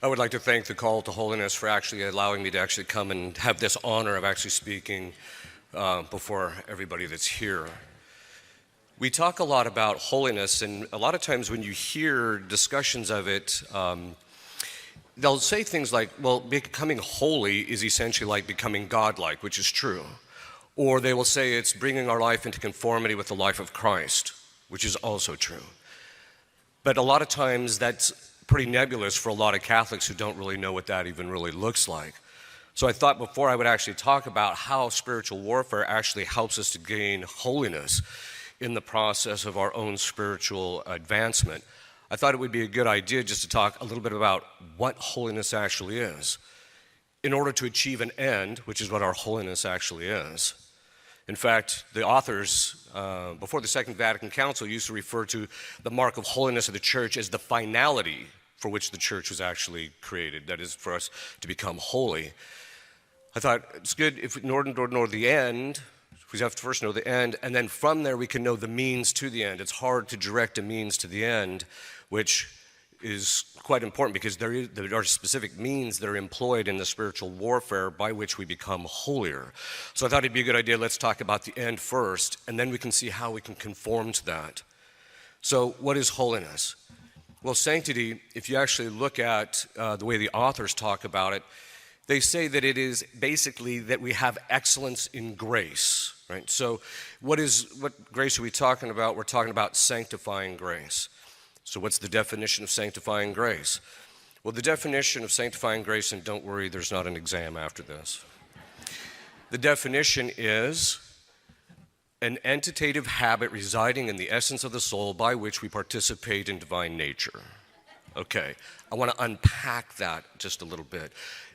I would like to thank the Call to Holiness for actually allowing me to actually come and have this honor of actually speaking before everybody that's here. We talk a lot about holiness, and a lot of times when you hear discussions of it, they'll say things like, well, becoming holy is essentially like becoming godlike, which is true. Or they will say it's bringing our life into conformity with the life of Christ, which is also true. But a lot of times that's pretty nebulous for a lot of Catholics who don't really know what that even really looks like. So I thought before I would actually talk about how spiritual warfare actually helps us to gain holiness in the process of our own spiritual advancement, I thought it would be a good idea just to talk a little bit about what holiness actually is in order to achieve an end, which is what our holiness actually is. In fact, the authors before the Second Vatican Council used to refer to the mark of holiness of the church as the finality for which the church was actually created, that is, for us to become holy. I thought it's good if in order to know the end, we have to first know the end, and then from there we can know the means to the end. It's hard to direct a means to the end, which is quite important because there are specific means that are employed in the spiritual warfare by which we become holier. So I thought it'd be a good idea, let's talk about the end first, and then we can see how we can conform to that. So what is holiness? Well, sanctity, if you actually look at the way the authors talk about it, they say that it is basically that we have excellence in grace, right? So what grace are we talking about? We're talking about sanctifying grace. So what's the definition of sanctifying grace? Well, the definition of sanctifying grace, and don't worry, there's not an exam after this. The definition is an entitative habit residing in the essence of the soul by which we participate in divine nature. Okay, I want to unpack that just a little bit.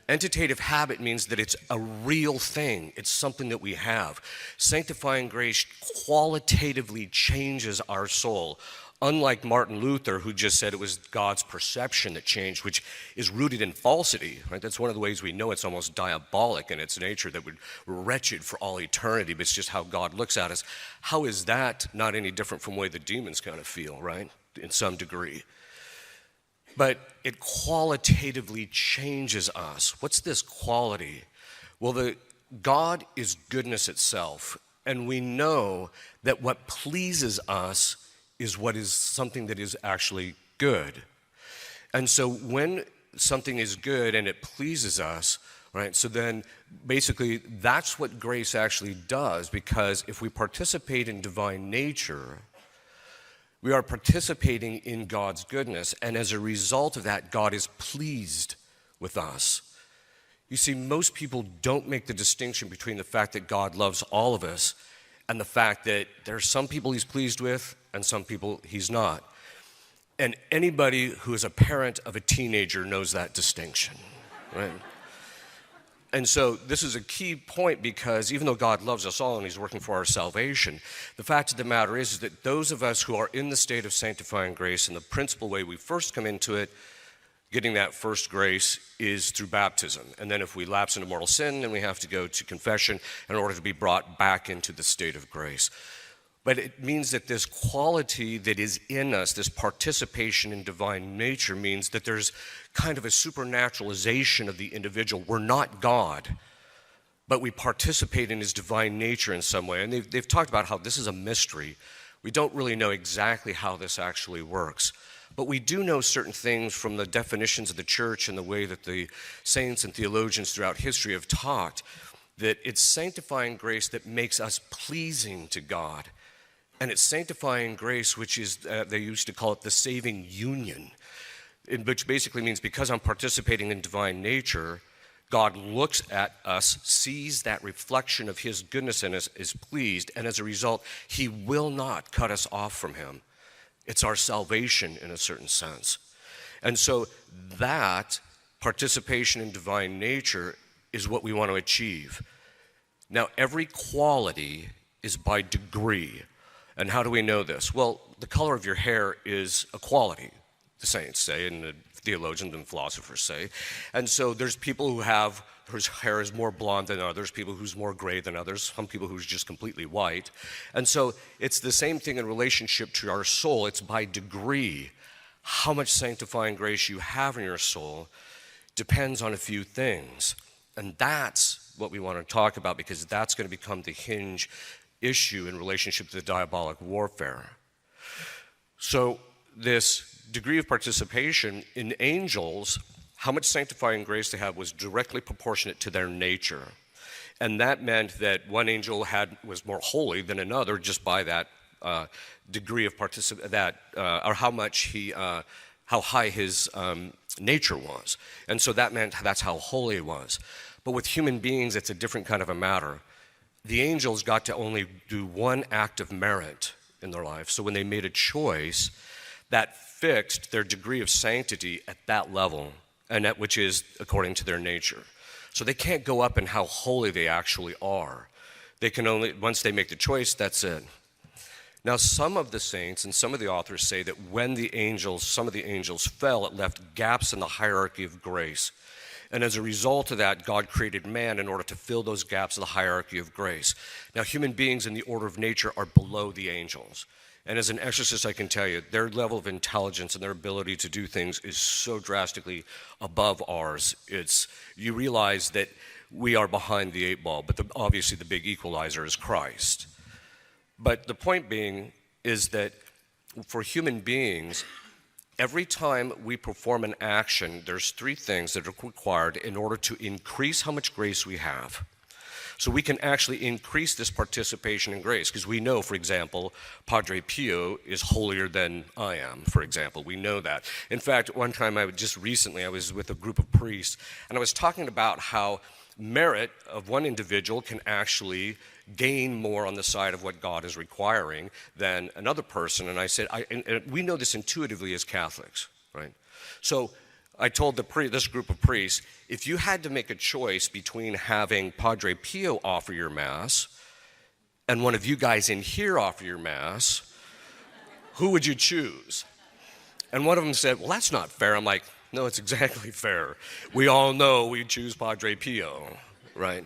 Entitative habit means that it's a real thing. It's something that we have. Sanctifying grace qualitatively changes our soul. Unlike Martin Luther, who just said it was God's perception that changed, which is rooted in falsity, right? That's one of the ways we know it's almost diabolic in its nature, that we're wretched for all eternity, but it's just how God looks at us. How is that not any different from the way the demons kind of feel, right? In some degree. But it qualitatively changes us. What's this quality? Well, God is goodness itself, and we know that what pleases us is what is something that is actually good. And so when something is good and it pleases us, right, so then basically that's what grace actually does, because if we participate in divine nature, we are participating in God's goodness, and as a result of that, God is pleased with us. You see, most people don't make the distinction between the fact that God loves all of us and the fact that there are some people he's pleased with and some people he's not. And anybody who is a parent of a teenager knows that distinction, right? And so this is a key point, because even though God loves us all and he's working for our salvation, the fact of the matter is that those of us who are in the state of sanctifying grace, and the principal way we first come into it, getting that first grace, is through baptism. And then if we lapse into mortal sin, then we have to go to confession in order to be brought back into the state of grace. But it means that this quality that is in us, this participation in divine nature, means that there's kind of a supernaturalization of the individual. We're not God, but we participate in his divine nature in some way. And they've talked about how this is a mystery. We don't really know exactly how this actually works. But we do know certain things from the definitions of the church and the way that the saints and theologians throughout history have taught, that it's sanctifying grace that makes us pleasing to God. And it's sanctifying grace, which is, they used to call it the saving union, which basically means because I'm participating in divine nature, God looks at us, sees that reflection of his goodness in us, is pleased, and as a result, he will not cut us off from him. It's our salvation in a certain sense. And so that participation in divine nature is what we want to achieve. Now, every quality is by degree. And how do we know this? Well, the color of your hair is a quality, the saints say, and the theologians and philosophers say. And so there's people whose hair is more blonde than others, people who's more gray than others, some people who's just completely white. And so it's the same thing in relationship to our soul. It's by degree. how much sanctifying grace you have in your soul depends on a few things. And that's what we want to talk about, because that's going to become the hinge issue in relationship to the diabolic warfare. So this degree of participation in angels, how much sanctifying grace they have was directly proportionate to their nature. And that meant that one angel was more holy than another just by that degree of or how high his nature was. And so that meant that's how holy it was. But with human beings, it's a different kind of a matter. The angels got to only do one act of merit in their life. So when they made a choice, that fixed their degree of sanctity at that level, and that which is according to their nature. So they can't go up in how holy they actually are. They can only, once they make the choice, that's it. Now, some of the saints and some of the authors say that when some of the angels fell, it left gaps in the hierarchy of grace. And as a result of that, God created man in order to fill those gaps of the hierarchy of grace. Now, human beings in the order of nature are below the angels. And as an exorcist, I can tell you, their level of intelligence and their ability to do things is so drastically above ours. You realize that we are behind the eight ball, but obviously the big equalizer is Christ. But the point being is that for human beings, every time we perform an action, there's three things that are required in order to increase how much grace we have. So we can actually increase this participation in grace, because we know, for example, Padre Pio is holier than I am, for example. We know that. In fact, one time I was with a group of priests, and I was talking about how merit of one individual can actually gain more on the side of what God is requiring than another person. And I said, and we know this intuitively as Catholics, right? So I told this group of priests, if you had to make a choice between having Padre Pio offer your Mass and one of you guys in here offer your Mass, who would you choose? And one of them said, well, that's not fair. I'm like, no, it's exactly fair. We all know we choose Padre Pio, right?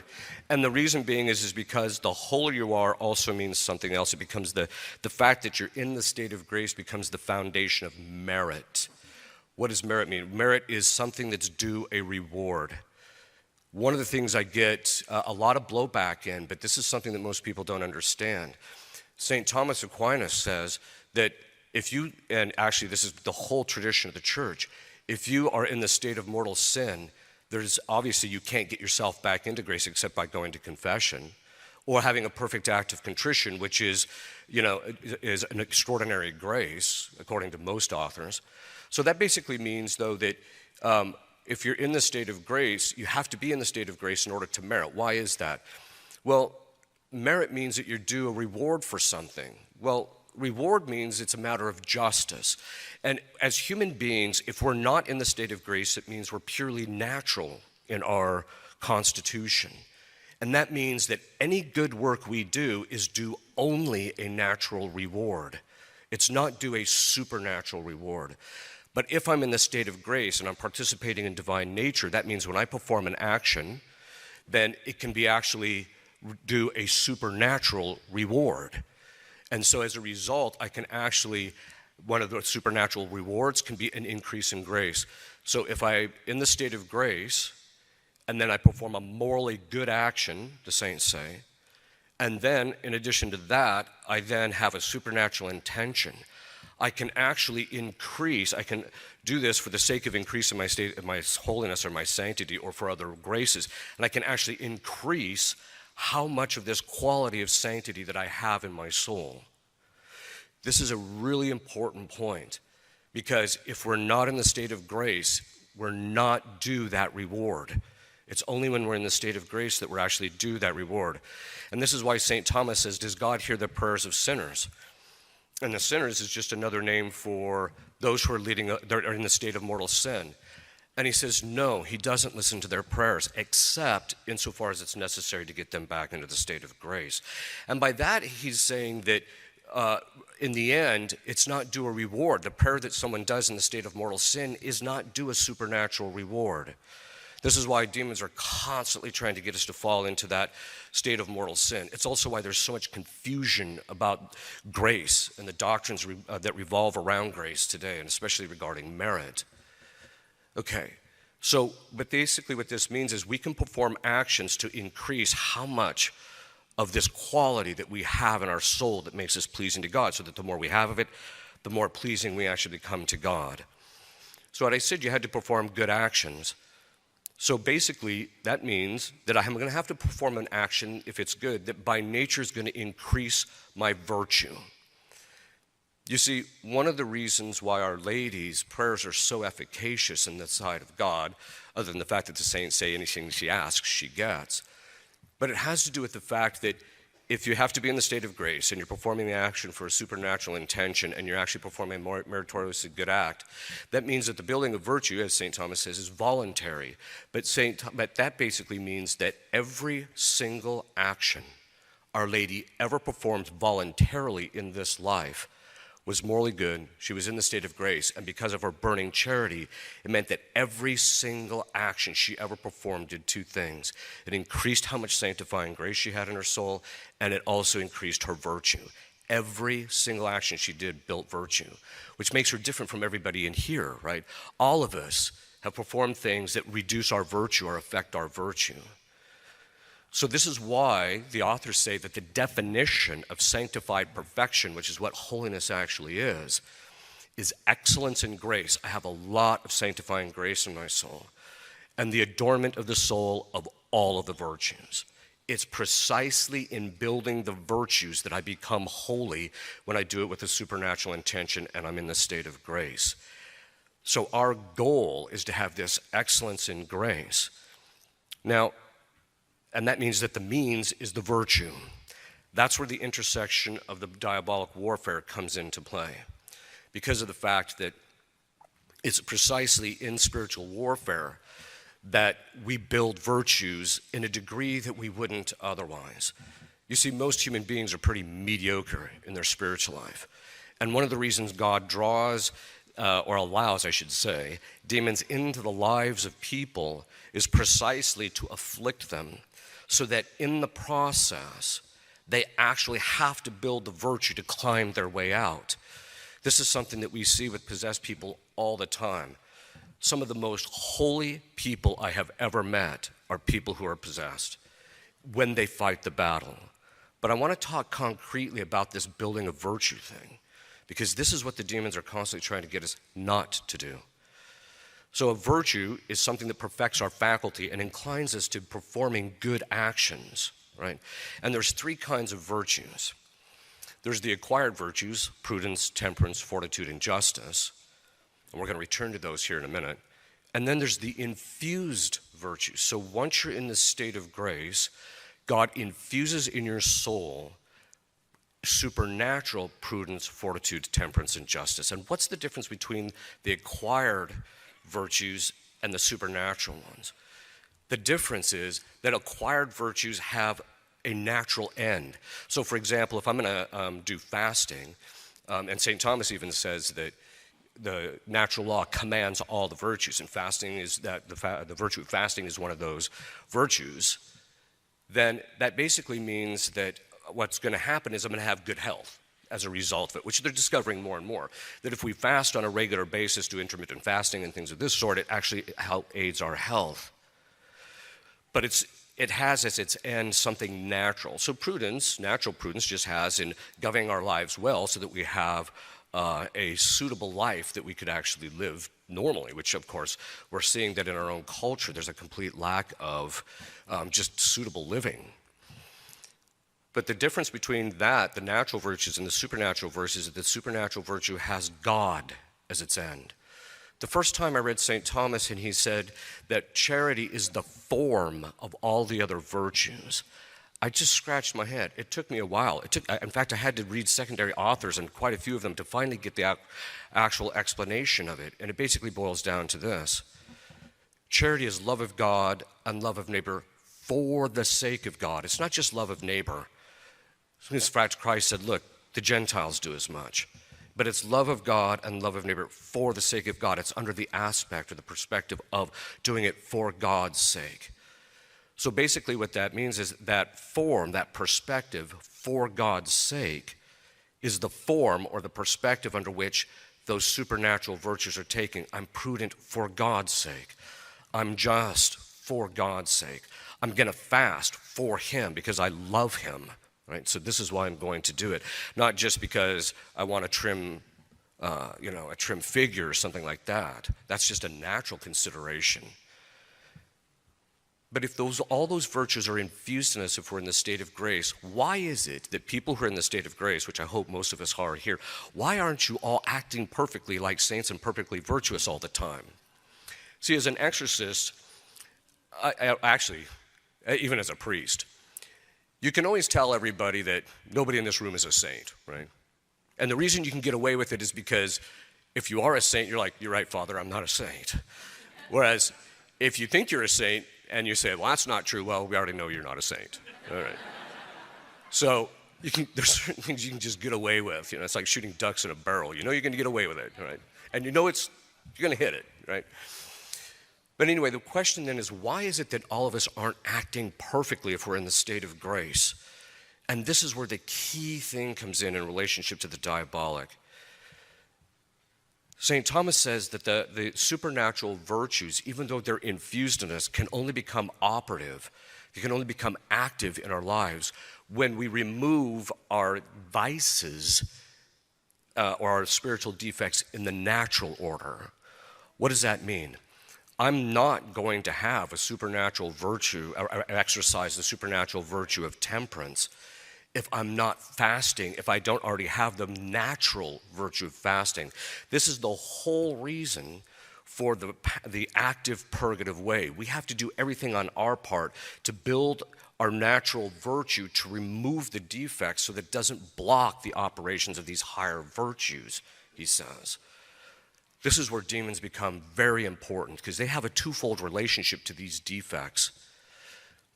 And the reason being is because the holier you are also means something else. It becomes the fact that you're in the state of grace becomes the foundation of merit. What does merit mean? Merit is something that's due a reward. One of the things I get a lot of blowback in, but this is something that most people don't understand. St. Thomas Aquinas says that and actually this is the whole tradition of the church, if you are in the state of mortal sin, there's obviously you can't get yourself back into grace except by going to confession or having a perfect act of contrition, which is an extraordinary grace, according to most authors. So that basically means, though, that if you're in the state of grace, you have to be in the state of grace in order to merit. Why is that? Well, merit means that you're due a reward for something. Well, reward means it's a matter of justice. And as human beings, if we're not in the state of grace, it means we're purely natural in our constitution. And that means that any good work we do is due only a natural reward. It's not due a supernatural reward. But if I'm in the state of grace and I'm participating in divine nature, that means when I perform an action, then it can be actually due a supernatural reward. And so as a result, one of the supernatural rewards can be an increase in grace. So if I'm in the state of grace, and then I perform a morally good action, the saints say, and then in addition to that, I then have a supernatural intention, I can actually increase, I can do this for the sake of increasing my holiness or my sanctity or for other graces, and I can actually increase how much of this quality of sanctity that I have in my soul. This is a really important point, because if we're not in the state of grace, we're not due that reward. It's only when we're in the state of grace that we're actually due that reward. And this is why St. Thomas says, does God hear the prayers of sinners? And the sinners is just another name for those who are in the state of mortal sin. And he says, no, he doesn't listen to their prayers, except insofar as it's necessary to get them back into the state of grace. And by that, he's saying that in the end, it's not due a reward. The prayer that someone does in the state of mortal sin is not due a supernatural reward. This is why demons are constantly trying to get us to fall into that state of mortal sin. It's also why there's so much confusion about grace and the doctrines that revolve around grace today, and especially regarding merit. Okay, so but basically what this means is we can perform actions to increase how much of this quality that we have in our soul that makes us pleasing to God, so that the more we have of it, the more pleasing we actually become to God. So what I said, you had to perform good actions. So basically, that means that I'm going to have to perform an action, if it's good, that by nature is going to increase my virtue. You see, one of the reasons why Our Lady's prayers are so efficacious in the sight of God, other than the fact that the saints say anything she asks, she gets, but it has to do with the fact that if you have to be in the state of grace and you're performing the action for a supernatural intention and you're actually performing a meritoriously good act, that means that the building of virtue, as St. Thomas says, is voluntary. But that basically means that every single action Our Lady ever performed voluntarily in this life was morally good. She was in the state of grace, and because of her burning charity, it meant that every single action she ever performed did two things. It increased how much sanctifying grace she had in her soul, and it also increased her virtue. Every single action she did built virtue, which makes her different from everybody in here, right? All of us have performed things that reduce our virtue or affect our virtue. So this is why the authors say that the definition of sanctified perfection, which is what holiness actually is excellence in grace. I have a lot of sanctifying grace in my soul, and the adornment of the soul of all of the virtues. It's precisely in building the virtues that I become holy when I do it with a supernatural intention and I'm in the state of grace. So our goal is to have this excellence in grace. Now, and that means that the means is the virtue. That's where the intersection of the diabolic warfare comes into play, because of the fact that it's precisely in spiritual warfare that we build virtues in a degree that we wouldn't otherwise. You see, most human beings are pretty mediocre in their spiritual life. And one of the reasons God draws, or allows, I should say, demons into the lives of people is precisely to afflict them, so that in the process, they actually have to build the virtue to climb their way out. This is something that we see with possessed people all the time. Some of the most holy people I have ever met are people who are possessed when they fight the battle. But I want to talk concretely about this building of virtue thing, because this is what the demons are constantly trying to get us not to do. So a virtue is something that perfects our faculty and inclines us to performing good actions, right? And there's three kinds of virtues. There's the acquired virtues: prudence, temperance, fortitude, and justice. And we're going to return to those here in a minute. And then there's the infused virtues. So once you're in the state of grace, God infuses in your soul supernatural prudence, fortitude, temperance, and justice. And what's the difference between the acquired virtues and the supernatural ones? The difference is that acquired virtues have a natural end. So for example, if I'm going to do fasting, and St. Thomas even says that the natural law commands all the virtues, and fasting is that the virtue of fasting is one of those virtues, then that basically means that what's going to happen is I'm going to have good health as a result of it, which they're discovering more and more, that if we fast on a regular basis, do intermittent fasting and things of this sort, it actually aids our health. But it has as its end something natural. So prudence, natural prudence, just has in governing our lives well so that we have a suitable life that we could actually live normally, which of course we're seeing that in our own culture there's a complete lack of just suitable living. But the difference between that, the natural virtues, and the supernatural virtues, is that the supernatural virtue has God as its end. The first time I read St. Thomas and he said that charity is the form of all the other virtues, I just scratched my head. It took me a while. In fact, I had to read secondary authors and quite a few of them to finally get the actual explanation of it. And it basically boils down to this: charity is love of God and love of neighbor for the sake of God. It's not just love of neighbor. In fact, Christ said, look, the Gentiles do as much. but it's love of God and love of neighbor for the sake of God. It's under the aspect or the perspective of doing it for God's sake. So basically what that means is that form, that perspective for God's sake is the form or the perspective under which those supernatural virtues are taking. I'm prudent for God's sake. I'm just for God's sake. I'm going to fast for him because I love him, right? So this is why I'm going to do it. Not just because I want to trim, a trim figure or something like that. That's just a natural consideration. But if all those virtues are infused in us, if we're in the state of grace, why is it that people who are in the state of grace, which I hope most of us are here, why aren't you all acting perfectly like saints and perfectly virtuous all the time? See, as an exorcist, actually, even as a priest, you can always tell everybody that nobody in this room is a saint, right? And the reason you can get away with it is because if you are a saint, you're like, you're right, Father, I'm not a saint. Whereas if you think you're a saint, and you say, well, that's not true. Well, we already know you're not a saint. All right. So there's certain things you can just get away with. It's like shooting ducks in a barrel. You know you're going to get away with it, right? And you know you're going to hit it, right? But anyway, the question then is, why is it that all of us aren't acting perfectly if we're in the state of grace? And this is where the key thing comes in relationship to the diabolic. St. Thomas says that the supernatural virtues, even though they're infused in us, can only become operative, they can only become active in our lives when we remove our vices or our spiritual defects in the natural order. What does that mean? I'm not going to have a supernatural virtue, or exercise the supernatural virtue of temperance if I'm not fasting, if I don't already have the natural virtue of fasting. This is the whole reason for the active purgative way. We have to do everything on our part to build our natural virtue, to remove the defects so that it doesn't block the operations of these higher virtues, he says. This is where demons become very important because they have a twofold relationship to these defects.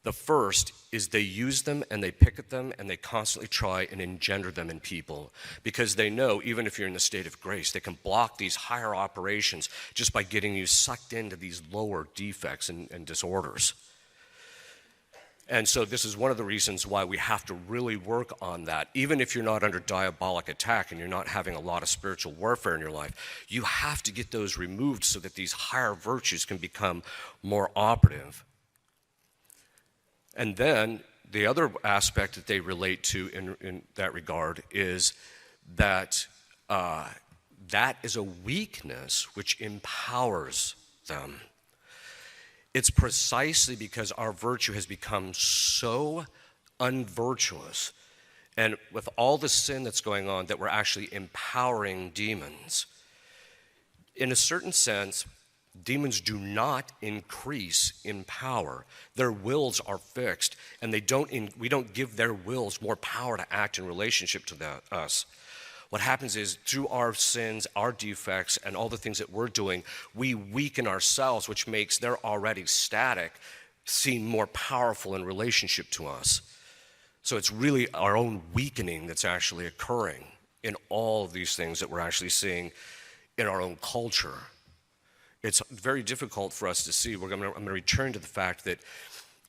The first is they use them and they pick at them and they constantly try and engender them in people because they know even if you're in the state of grace, they can block these higher operations just by getting you sucked into these lower defects and disorders. And so this is one of the reasons why we have to really work on that. Even if you're not under diabolic attack and you're not having a lot of spiritual warfare in your life, you have to get those removed so that these higher virtues can become more operative. And then the other aspect that they relate to in that regard is that that is a weakness which empowers them. It's precisely because our virtue has become so unvirtuous and with all the sin that's going on that we're actually empowering demons. In a certain sense, demons do not increase in power. Their wills are fixed, and we don't give their wills more power to act in relationship to us. What happens is through our sins, our defects, and all the things that we're doing, we weaken ourselves, which makes their already static seem more powerful in relationship to us. So it's really our own weakening that's actually occurring in all of these things that we're actually seeing in our own culture. It's very difficult for us to see. I'm going to return to the fact that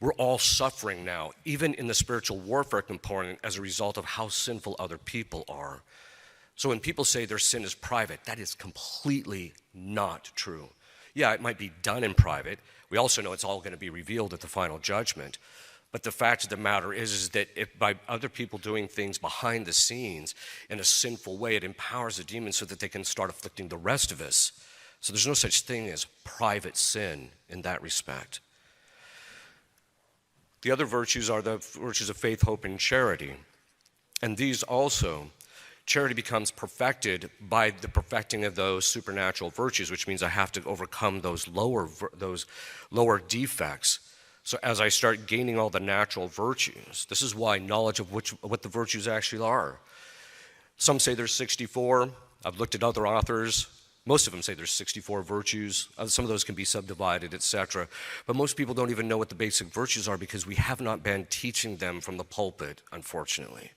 we're all suffering now, even in the spiritual warfare component, as a result of how sinful other people are. So when people say their sin is private, that is completely not true. Yeah, it might be done in private. We also know it's all going to be revealed at the final judgment. But the fact of the matter is that if by other people doing things behind the scenes in a sinful way, it empowers the demons so that they can start afflicting the rest of us. So there's no such thing as private sin in that respect. The other virtues are the virtues of faith, hope, and charity. And these also, charity becomes perfected by the perfecting of those supernatural virtues, which means I have to overcome those lower defects. So as I start gaining all the natural virtues, this is why knowledge of what the virtues actually are. Some say there's 64. I've looked at other authors. Most of them say there's 64 virtues. Some of those can be subdivided, etc. But most people don't even know what the basic virtues are because we have not been teaching them from the pulpit, unfortunately.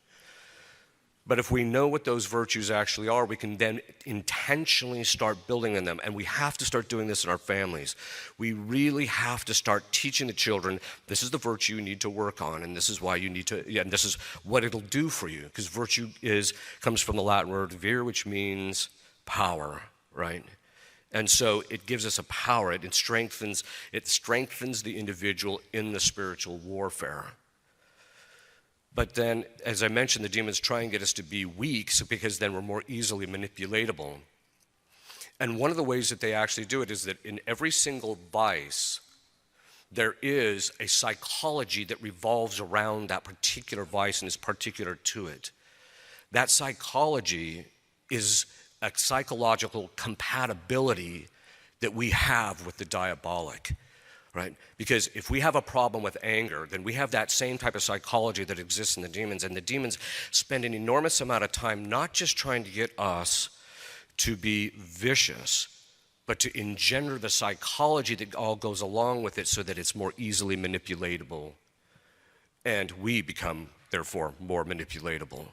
But if we know what those virtues actually are, we can then intentionally start building in them. And we have to start doing this in our families. We really have to start teaching the children, this is the virtue you need to work on, and this is why you need to, and this is what it'll do for you. Because virtue comes from the Latin word vir, which means power, right? And so it gives us a power. It strengthens the individual in the spiritual warfare. But then, as I mentioned, the demons try and get us to be weak, because then we're more easily manipulatable. And one of the ways that they actually do it is that in every single vice, there is a psychology that revolves around that particular vice and is particular to it. That psychology is a psychological compatibility that we have with the diabolic. Right? Because if we have a problem with anger, then we have that same type of psychology that exists in the demons. And the demons spend an enormous amount of time not just trying to get us to be vicious, but to engender the psychology that all goes along with it so that it's more easily manipulatable. And we become, therefore, more manipulatable.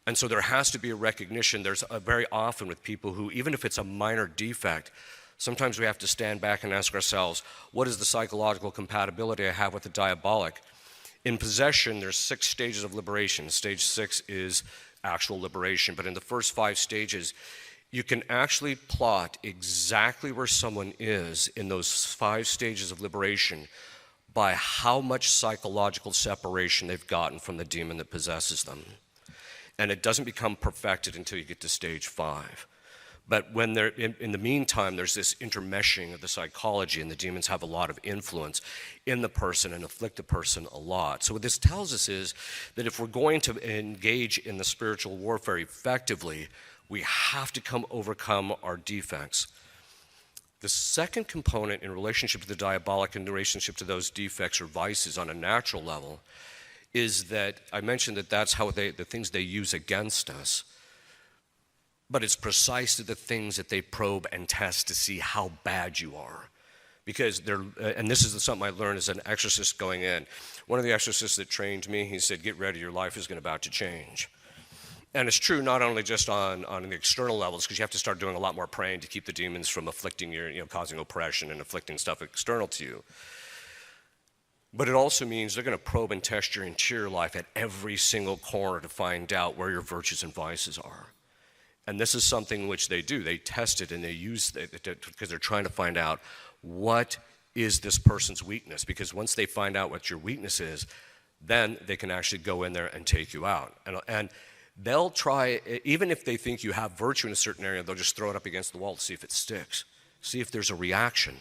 And so there has to be a recognition. There's very often with people who, even if it's a minor defect, sometimes we have to stand back and ask ourselves, what is the psychological compatibility I have with the diabolic? In possession, there's 6 stages of liberation. Stage 6 is actual liberation. But in the first 5 stages, you can actually plot exactly where someone is in those 5 stages of liberation by how much psychological separation they've gotten from the demon that possesses them. And it doesn't become perfected until you get to stage 5. But when they're in the meantime, there's this intermeshing of the psychology, and the demons have a lot of influence in the person and afflict the person a lot. So what this tells us is that if we're going to engage in the spiritual warfare effectively, we have to overcome our defects. The second component in relationship to the diabolic, in relationship to those defects or vices on a natural level, is that I mentioned that that's how the things they use against us. But it's precisely the things that they probe and test to see how bad you are. Because and this is something I learned as an exorcist going in. One of the exorcists that trained me, he said, get ready, your life is about to change. And it's true not only just on the external levels, because you have to start doing a lot more praying to keep the demons from afflicting causing oppression and afflicting stuff external to you. But it also means they're going to probe and test your interior life at every single corner to find out where your virtues and vices are. And this is something which they do. They test it and they use it because they're trying to find out what is this person's weakness. Because once they find out what your weakness is, then they can actually go in there and take you out. And they'll try, even if they think you have virtue in a certain area, they'll just throw it up against the wall to see if it sticks, see if there's a reaction.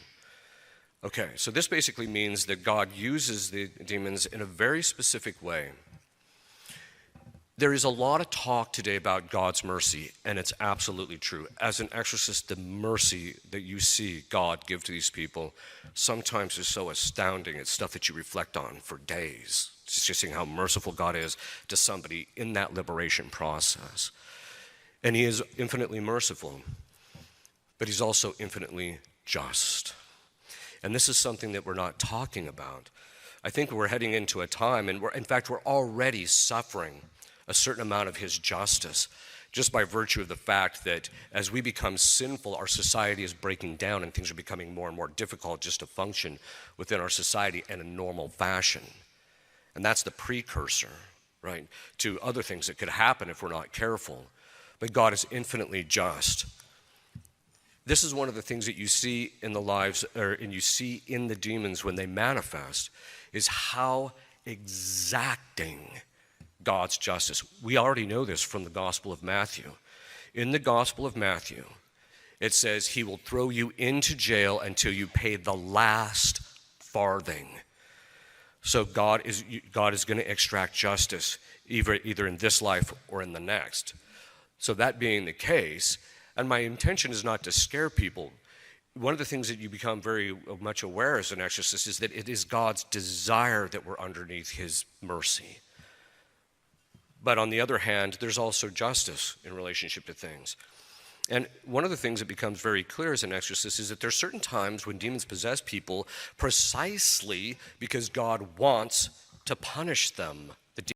Okay, so this basically means that God uses the demons in a very specific way. There is a lot of talk today about God's mercy, and it's absolutely true. As an exorcist, the mercy that you see God give to these people sometimes is so astounding. It's stuff that you reflect on for days. It's just seeing how merciful God is to somebody in that liberation process. And he is infinitely merciful, but he's also infinitely just. And this is something that we're not talking about. I think we're heading into a time, and we're already suffering a certain amount of his justice, just by virtue of the fact that as we become sinful, our society is breaking down and things are becoming more and more difficult just to function within our society in a normal fashion. And that's the precursor, right, to other things that could happen if we're not careful. But God is infinitely just. This is one of the things that you see in the lives, and you see in the demons when they manifest, is how exacting God's justice. We already know this from the Gospel of Matthew. In the Gospel of Matthew, it says he will throw you into jail until you pay the last farthing. So God is going to extract justice either in this life or in the next. So that being the case, and my intention is not to scare people, one of the things that you become very much aware as an exorcist is that it is God's desire that we're underneath his mercy. But on the other hand, there's also justice in relationship to things. And one of the things that becomes very clear as an exorcist is that there's certain times when demons possess people precisely because God wants to punish them.